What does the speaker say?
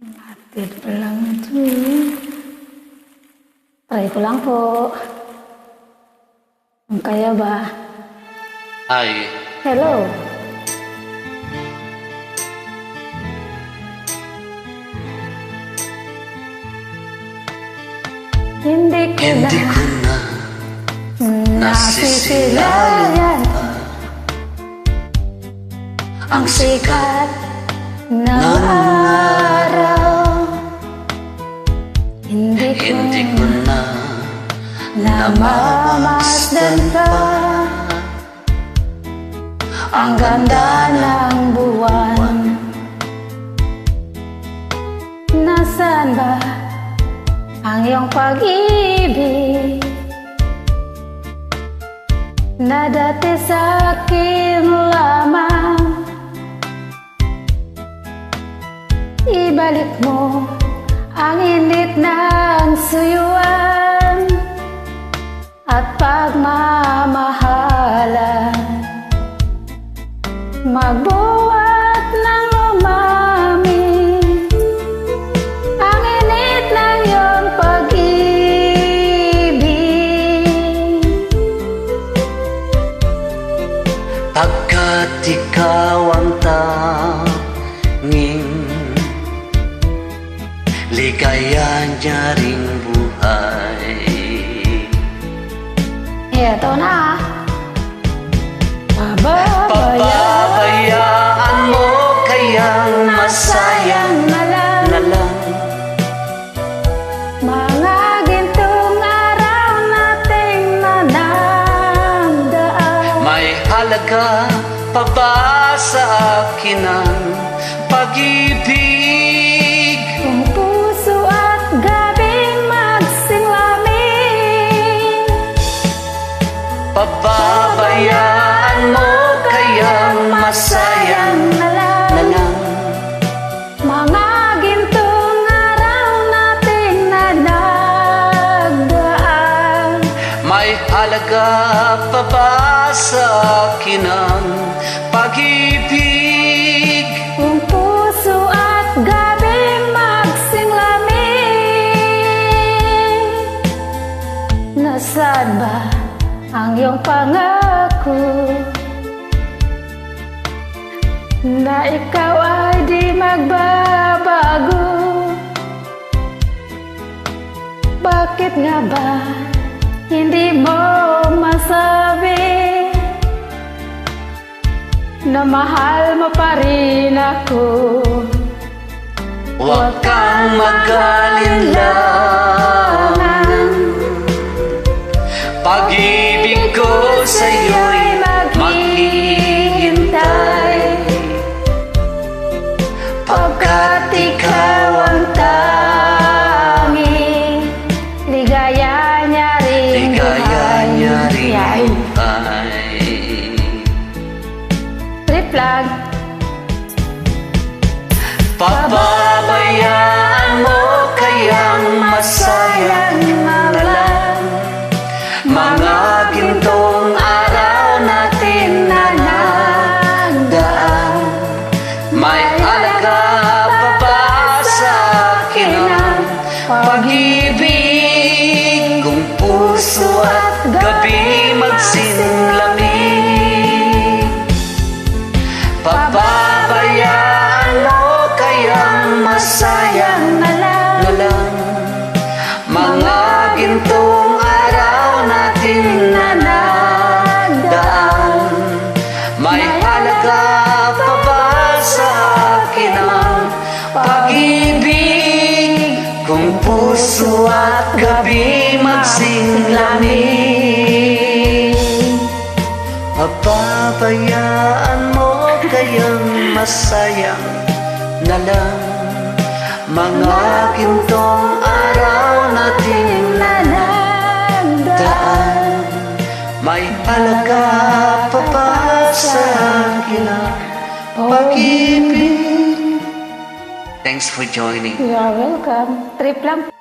Hatid lang ito. Try ko lang po. Kaya ba? Ay, Hello? Hindi ko hindi na ko na nasisilayan ang sikat ng araw. Hindi ko na namamasdan pa ang ganda ng buwan. Nasaan ba ang iyong pag-ibig na dati sa akin lamang? Ibalik mo ang init ng suyuan at pagmamahalan. Magbuhat ng lumami ang init ng iyong pag-ibig. pagkat ikaw ang tanging ligaya niya ring buhay. Eto na. Pababayaan mo kayang masayang na lang na lang mga gintong araw nating nanandaan. may halaga pa ba sa akin ang pag-ibig? Kung puso at gabing magsinlamig, Pababayaan mo kayang masayang na na lang lang mga gintong araw nating nanagdaan. may halaga pa ba sa akin ang pag-ibig? Kung puso at gabing magsinlamig, nasaan ba ang iyong pangako na ikaw ay di magbabago? Bakit nga ba hindi mo masabi na mahal mo pa rin ako? Huwag kang mag-alinlangan, pag-ibig ko sa'yo'y maghihintay, Pagkat ikaw ang tanging ligaya niya rin ligaya niya rin Yay. buhay. Trip lang. Pababayaan mo kayang masayang na lang mga gintong araw natin na nagdaan. May halaga pa ba sa akin ang pag-ibig? Kung puso at gabi magsinlamig, pababayaan mo kayang masayang Na lang na lang mga gintong araw natin na nagdaan. May halaga pa ba sa akin ang pag-ibig? Kung puso at gabi magsinglamig, pababayaan mo kayang masayang na lang mga gintong araw nating nanagdaan. may halaga pa ba sa akin ang pag-ibig? Thanks for joining. You are welcome. Trip lang.